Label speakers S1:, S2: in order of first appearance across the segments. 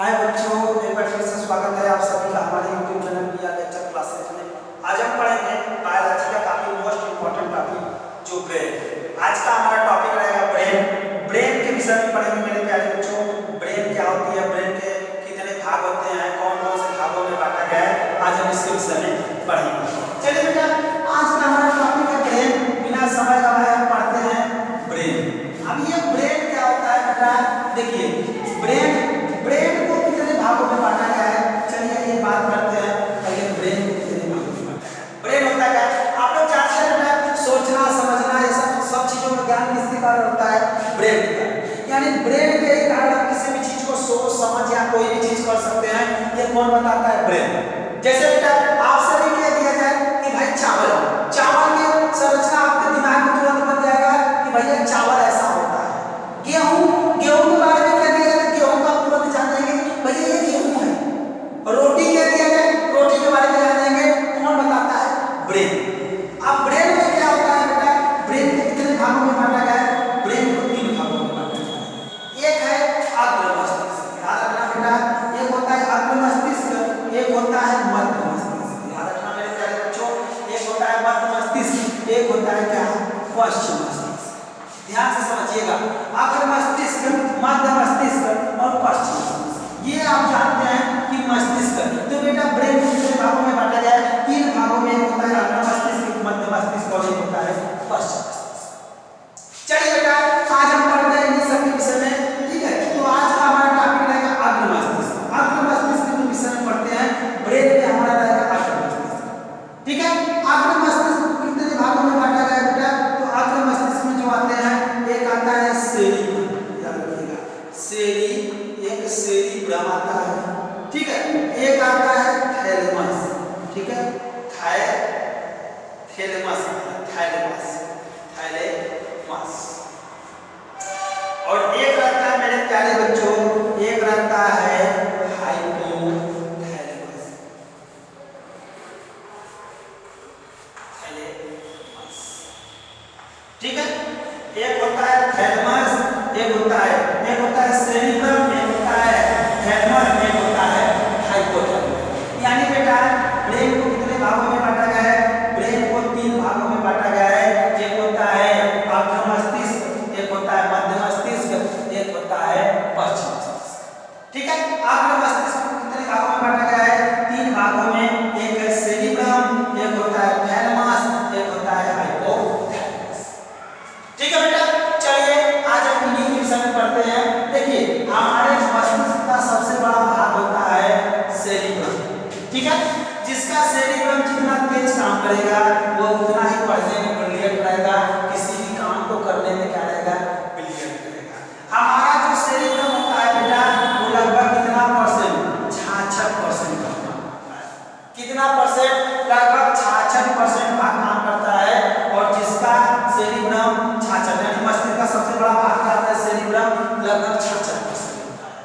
S1: हाय बच्चों, एक बार फिर से स्वागत है आप सभी का हमारे YouTube चैनल पिया लेक्चर क्लासेस में। आज हम पढ़ेंगे बायोलॉजी का काफी मोस्ट इम्पोर्टेंट टॉपिक जो ब्रेन। आज का हमारा टॉपिक रहेगा ब्रेन। ब्रेन के विषय में पढ़ेंगे मेरे प्यारे बच्चों। ब्रेन क्या होती है, ब्रेन के कितने भाग होते हैं, कौन कौन से भागों में बांटा गया है, आज हम इसके विषय में पढ़ेंगे। चलिए बेटा, आज का हमारा टॉपिक है ब्रेन। बिना समय गवाए हम पढ़ते हैं ब्रेन। अब ये ब्रेन क्या होता है बेटा, देखिए ब्रेन को कितने भागों में बांटा गया है। चलिए ये बात करते हैं पहले ब्रेन को कितने भागों में बांटा गया है। ब्रेन होता है, आप लोग जानते हैं बेटा, सोचना समझना ये सब चीजों का ज्ञान किसके कारण होता है, ब्रेन का। यानी ब्रेन के कारण आप किसी भी चीज को सोच समझ या कोई भी चीज कर सकते हैं। ये कौन बताता है, ब्रेन। जैसे बेटा आपसे भी कह दिया जाए कि भाई चावल की संरचना आपके दिमाग में तुरंत बन जाएगा कि भैया चावल ऐसा होता है। गेहूं के बारे में कह दिया जाए, गेहूं का तुरंत जान जाएंगे भैया ये गेहूं है। रोटी कह दिया जाए, रोटी के बारे में जान जाएंगे। कौन बताता है, ब्रेन। अब ब्रेन में क्या होता है बेटा, ब्रेन को कितने भागों में बांटा गया है, ब्रेन को 3 भागों में बांटा गया है। एक है अग्र मस्तिष्क, याद रखना बेटा, एक होता है अग्र मस्तिष्क, एक होता है मध्य मस्तिष्क। याद रखना मेरे प्यारे बच्चों, एक होता है मध्य मस्तिष्क, एक होता है क्या, पश्चिम मस्तिष्क। ध्यान से समझिएगा, अग्र मस्तिष्क, मध्य मस्तिष्क और पश्चिम मस्तिष्क, ये आप जानते हैं कि मस्तिष्क। तो बेटा ब्रेन को कितने भागों में बांटा गया है, 3 भागों में। एक होता है अग्र मस्तिष्क, मध्य मस्तिष्क और एक होता है पश्चिम मस्तिष्क। चलिए बेटा, आज हम पढ़ते हैं इन सब के विषय में, ठीक है। तो आज का हमारा टॉपिक रहेगा अग्र मस्तिष्क। अग्र मस्तिष्क के विषय में पढ़ते हैं, ब्रेन में हमारा रहेगा अग्र मस्तिष्क, ठीक है। अग्र मस्तिष्क कितने भागों में बांटा गया है बेटा, तो अग्र मस्तिष्क में जो आते हैं, एक आता है सेरिब्रम, याद रखिएगा, एक सेरिब्रम आता है, ठीक है। एक आता है थैलेमस, ठीक है, थैलेमस और एक रहता है मेरे प्यारे बच्चों, एक रहता है हाइपोथैलेमस, ठीक है। एक होता है थैलेमस, एक होता है सेरिब्रम, एक होता है थैलेमस, एक होता है हाइपोथैलेमस। यानी बेटा ब्रेन को कितने भागों में बांटा गया है, ब्रेन को 3 भागों में बांटा गया है। एक होता है अग्र मस्तिष्क, एक होता है मध्य मस्तिष्क, एक होता है पश्चिम मस्तिष्क, ठीक है। अग्र मस्तिष्क को कितने भागों में बांटा गया है, 3 भागों में। एक है सेरिब्रम, एक होता है थैलेमस, एक होता है हाइपोथैलेमस, ठीक है बेटा। चलिए आज हम इन्हीं के विषय में पढ़ते हैं। देखिए हमारे मस्तिष्क का सबसे बड़ा भाग होता है सेरिब्रम, ठीक है। जिसका सेरिब्रम जितना तेज काम करेगा वो उतना ही पढ़ने में ब्रिलियंट रहेगा, किसी भी काम को करने में क्या रहेगा, ब्रिलियंट रहेगा। हमारा जो सेरिब्रम होता है बेटा, वो लगभग कितना परसेंट, 66% का काम करता है। कितना परसेंट, लगभग 66% का काम करता है। और जिसका सेरिब्रम 66, यानी मस्तिष्क का सबसे बड़ा भाग क्या होता है, सेरिब्रम, लगभग 66% होता है,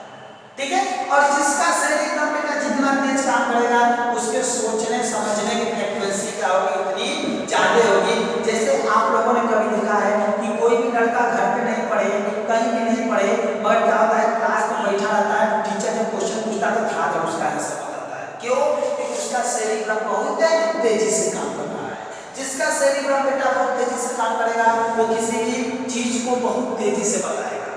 S1: ठीक है। और जिसका सेरिब्रम बेटा जितना तेज काम करेगा, उसके सोचने समझने की फ्रीक्वेंसी क्या होगी, उतनी ज्यादा होगी। जैसे आप लोगों ने कभी देखा है कि कोई भी लड़का घर पे नहीं पढ़े, कहीं भी नहीं पढ़े, मगर क्या होता है, क्लास में बैठा रहता है, टीचर जब क्वेश्चन पूछता है तो धड़ाधड़ उसका आंसर बताता है। क्यों? क्योंकि उसका सेरिब्रम बहुत तेजी से काम कर रहा है। जिसका सेरिब्रम बेटा बहुत तेजी से काम करेगा, वो किसी भी चीज को बहुत तेजी से बताएगा,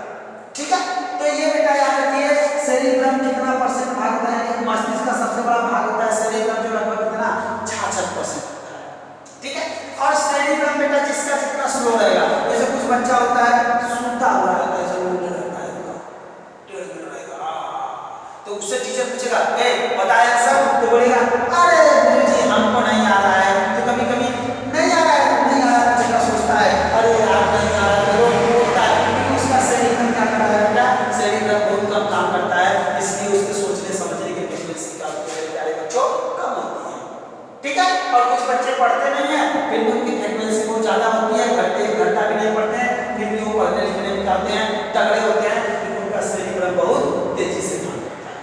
S1: ठीक है। तो ये बेटा याद रखिए, सेरिब्रम कितना परसेंट भाग होता है, मस्तिष्क का सबसे बड़ा भाग होता है सेरिब्रम, जो लगभग कितना 66% होता है, ठीक है। और सेरिब्रम बेटा जिसका जितना स्लो रहेगा, जैसे कुछ बच्चा होता है सुनता हुआ रहता है, जरूर रहता है, टेढ़ रहेगा, तो उससे टीचर पूछेगा ए बताए आंसर, तो बोलेगा अरे गुरुजी हमको नहीं आ रहा है। तो कभी कभी नहीं आ रहा है, बच्चा सोचता है अरे यार नहीं आ रहा है, रोता है, क्योंकि उसका सेरिब्रम क्या कर रहा है बेटा, सेरिब्रम बहुत कम काम करता है, इसलिए उसके सोचने समझने की फ्रीक्वेंसी का प्यारे बच्चों कम होती है, ठीक है। और कुछ बच्चे पढ़ते नहीं है, फिर भी उनकी फ्रीक्वेंसी बहुत ज्यादा होती है, एक घंटा भी नहीं पढ़ते हैं, फिर भी वो पढ़ने लिखने में आते हैं, तगड़े होते हैं, क्योंकि उनका सेरिब्रम बहुत तेजी से काम करता है,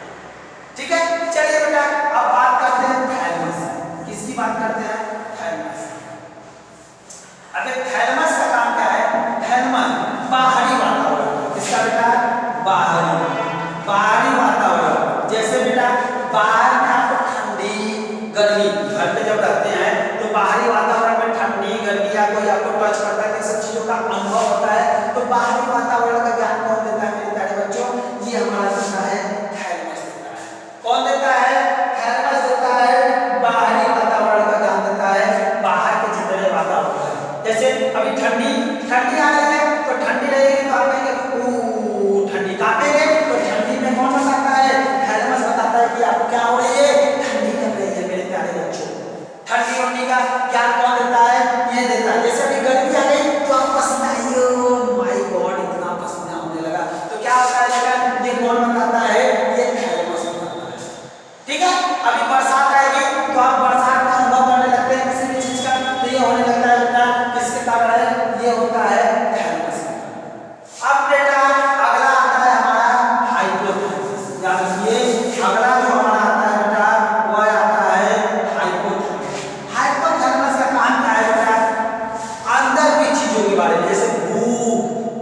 S1: ठीक है। चलिए बेटा अब बात करते हैं थैलेमस, किसकी बात करते हैं, थैलेमस। अब थैलेमस का काम क्या है, थैलेमस बाहरी वातावरण, किसका बेटा, बाहरी वातावरण,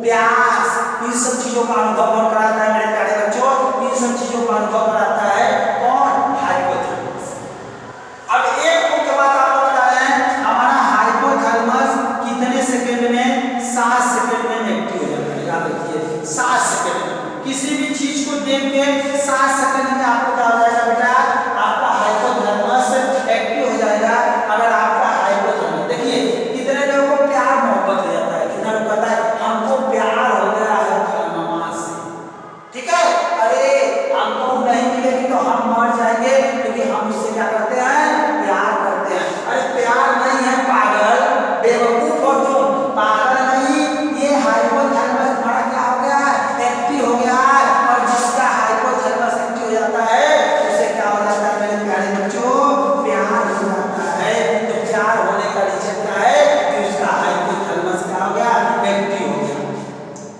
S1: प्यास, इन सब चीजों का अनुभव कौन कराता है मेरे प्यारे बच्चों? इन सब चीजों का अनुभव कराता है कौन? हाइपोथैलेमस। अब एक मुख्य बात आपको बता रहे हैं, हमारा हाइपोथैलेमस कितने सेकंड में? 7 सेकंड में एक्टिव हो जाता है। याद रखिए 7 सेकंड में किसी भी चीज को देख के 7 सेकंड में आपको क्या हो जाएगा बेटा? आपका हाइपोथैलेमस एक्टिव हो जाएगा। अगर आपका हाइपोथैलेमस, देखिए कितने लोगों को प्यार मोहब्बत हो जाता है, कितना लोग कहता है हमको प्यार हो गया है थैलेमस से, ठीक है, अरे हमको नहीं मिलेगी तो हम मर जाएंगे, क्योंकि हम उससे क्या करते हैं? प्यार करते हैं। अरे प्यार नहीं है पागल, बेवकूफ हो तुम, पागल नहीं, ये हाइपोथैलेमस हमारा क्या हो गया है? एक्टिव हो गया है। और जिसका हाइपोथैलेमस एक्टिव हो जाता है उसे क्या हो जाता है मेरे प्यारे बच्चों? प्यार हो जाता है। तो प्यार होने का रीजन क्या है? कि उसका हाइपोथैलेमस क्या हो गया? एक्टिव हो गया।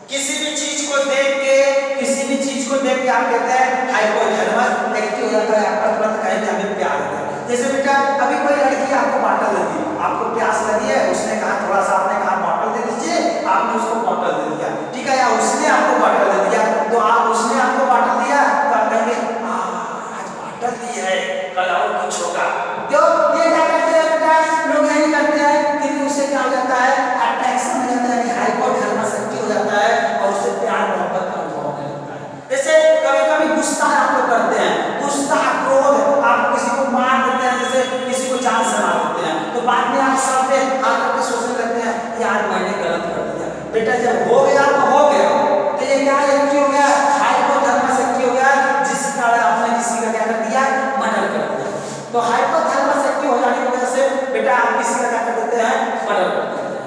S1: किसी भी चीज को देख के, किसी भी चीज को देख के आप कहते हैं हाइपोथैलेमस एक्टिव हो जाता है, आपका तुरंत कहेंगे हमें प्यार हो गया। जैसे बेटा अभी कोई लड़की आपको बॉटल दे दी, आपको प्यास लगी है, उसने कहा थोड़ा सा, आपने कहा बॉटल दे दीजिए, आपने उसको बॉटल दे दिया, ठीक है, या उसने आपको बॉटल दे दिया, तो आप उसने आपको बॉटल दिया तो आप कहेंगे आज बॉटल दी है, कल और कुछ होगा। क्यों? ये क्या करते हैं बेटा? लोग यही करते हैं, क्योंकि उससे क्या हो जाता है? अट्रैक्शन हो जाता है, हाइपोथैलेमस एक्टिव हो जाता है और उससे प्यार मोहब्बत का अनुभव होने लगता है। जैसे कभी-कभी गुस्सा आप लोग करते हैं, गुस्सा क्रोध, आप किसी को मार देते हैं, जैसे किसी को जान से मार देते हैं, तो बाद में आप सब पे आकर के सोचने लगते हैं यार मैंने गलत कर दिया। बेटा जब हो गया तो हो गया, तो ये क्या एक्टिव हो गया? हाइपोथैलेमस एक्टिव हो गया, जिस कारण आपने किसी का क्या कर दिया? मर्डर कर दिया। तो हाइपोथैलेमस एक्टिव हो जाने की वजह से बेटा आप किसी का क्या कर देते हैं? मर्डर कर देते हैं।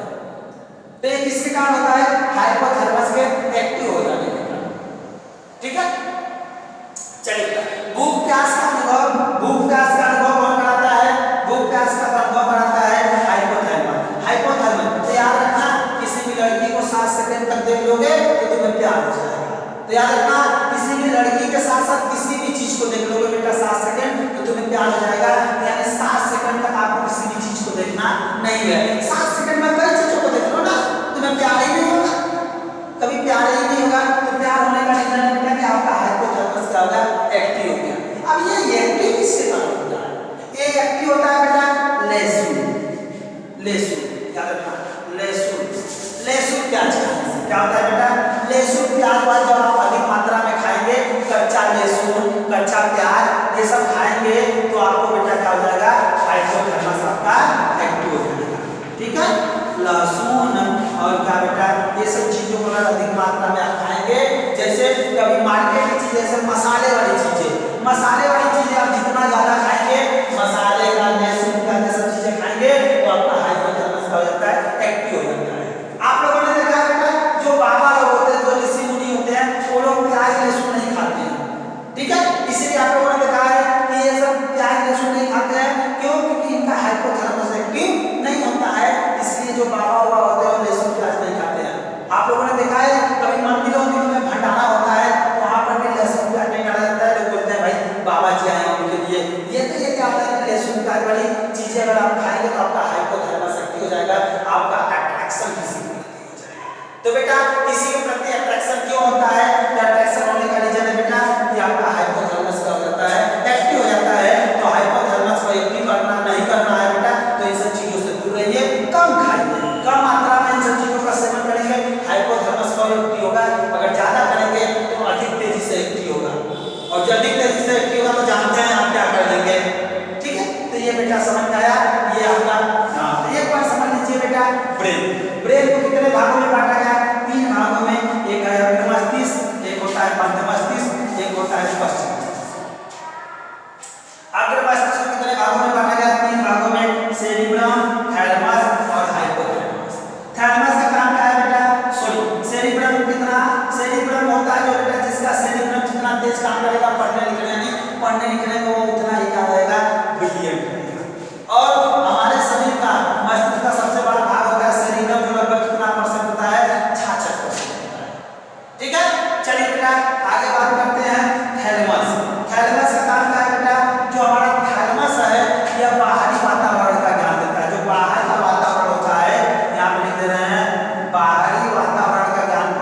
S1: तो ये किसके कारण होता है? हाइपोथैलेमस के एक्टिव हो जाने के कारण, ठीक है। चलिए भूख प्यास का अनुभव, भूख प्यास का अनुभव कौन कराता है? भूख प्यास का अनुभव कराता है हाइपोथैलेमस। हाइपोथैलेमस तो याद रखना, किसी भी लड़की को 7 सेकंड तक देख लोगे तो तुम्हें प्यार हो जाएगा। तो याद रखना, किसी भी लड़की के साथ साथ किसी भी चीज को देख लोगे बेटा 7 सेकंड तो तुम्हें प्यार हो जाएगा। यानी 7 सेकंड तक आपको किसी भी चीज को देखना नहीं है। 7 सेकंड में कई चीजों को देख लो ना, तुम्हें प्यार ही नहीं होगा, कभी प्यार ही नहीं होगा। तो प्यार होने का रीजन है बेटा कि आपका हाइपोथैलेमस क्या होगा? एक्टिव हो गया। अब ये एक्टिव किसके कारण होता है? ये एक्टिव होता है बेटा लहसुन, लहसुन याद रखना, लहसुन, लहसुन प्याज खाने से क्या होता है बेटा? लहसुन प्याज वाला जब आप अधिक मात्रा में खाएंगे, कच्चा लहसुन, कच्चा प्याज ये सब खाएंगे तो आपको बेटा क्या हो जाएगा? हाइपोथैलेमस आपका एक्टिव हो जाएगा, ठीक है। लहसुन और क्या बेटा ये सब चीजों को अगर अधिक मात्रा में आप खाएंगे, जैसे कभी मार्केट की चीजें, जैसे मसाले वाली चीजें, मसाले वाली चीजें आप जितना ज्यादा खाएंगे, मसाले का, लहसुन का, ये सब चीजें खाएंगे तो आपका हाइपोथैलेमस हो जाता है? एक्टिव हो जाता है। आप लोगों ने देखा है बेटा, जो बाबा लोग होते हैं, जो ऋषि मुनि होते हैं, वो लोग प्याज लहसुन नहीं खाते हैं, ठीक है। इसलिए आप लोगों ने देखा है कि ये सब प्याज लहसुन नहीं खाते हैं, क्यों? क्योंकि इनका हाइपोथैलेमस एक्टिव नहीं होता है, इसलिए जो बाबा हुआ होते हैं वो लहसुन प्याज नहीं खाते हैं। आप लोगों ने देखा है कभी मंदिरों में भंडारा होता है तो वहां पर भी लहसुन प्याज नहीं डाला जाता है, लोग बोलते हैं भाई बाबा जी आए हैं उनके लिए। ये क्या होता है? लहसुन प्याज वाली चीजें अगर आप खाएंगे तो आपका हाइपोथैलेमस एक्टिव हो जाएगा, आपका अट्रैक्शन किसी के प्रति हो जाएगा। तो बेटा किसी के प्रति अट्रैक्शन क्यों होता है? तो अट्रैक्शन होने का रीजन है बेटा कि आपका हाइपोथैलेमस क्या हो जाता है? एक्टिव हो जाता है। तो हाइपोथैलेमस को एक्टिव करना नहीं करना है बेटा, तो इन सब चीजों से दूर रहिए, कम खाइए, कम मात्रा में इन सब चीजों का सेवन करेंगे, हाइपोथैलेमस का एक्टिव होगा। अगर ज्यादा करेंगे तो अधिक तेजी से एक्टिव होगा, और जो अधिक तेजी से एक्टिव होगा तो जानते हैं आप क्या कर देंगे, ठीक है। तो ये बेटा समझ में आया? ये आपका तो एक बार समझ लीजिए बेटा, ब्रेन, ब्रेन को कितने भागों में बांटा गया? 3 भागों में। एक है अग्र मस्तिष्क, एक होता है मध्य मस्तिष्क, एक होता है पश्चिम मस्तिष्क। अग्र मस्तिष्क को कितने भागों में बांटा गया? 3 भागों में, सेरिब्रम, थैलेमस और हाइपोथैलेमस। थैलेमस का काम क्या है बेटा? सॉरी, सेरिब्रम कितना? सेरिब्रम होता है जो बेटा जिसका सेरिब्रम जितना तेज काम करेगा पढ़ने लिखने में वो उतना ही क्या रहेगा? ब्रिलियंट रहेगा। और हमारे शरीर का मस्तिष्क का सबसे बड़ा भाग होता है सेरिब्रम, जो लगभग कितना परसेंट होता है? 66% होता है, ठीक है। चलिए बेटा आगे बात करते हैं थैलेमस। थैलेमस का काम क्या है बेटा? जो हमारा थैलेमस है यह बाहरी वातावरण का ज्ञान देता है। जो बाहर का वातावरण होता है, यहाँ पे लिख दे रहे हैं, बाहरी वातावरण का ज्ञान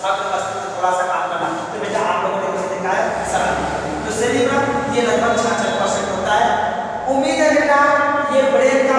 S1: आपके मस्तिष्क में थोड़ा सा काम करना। तो बेटा आप लोगों ने कुछ देखा है सरल। तो सेरिब्रम ये लगभग 66% होता है। उम्मीद है बेटा ये ब्रेन का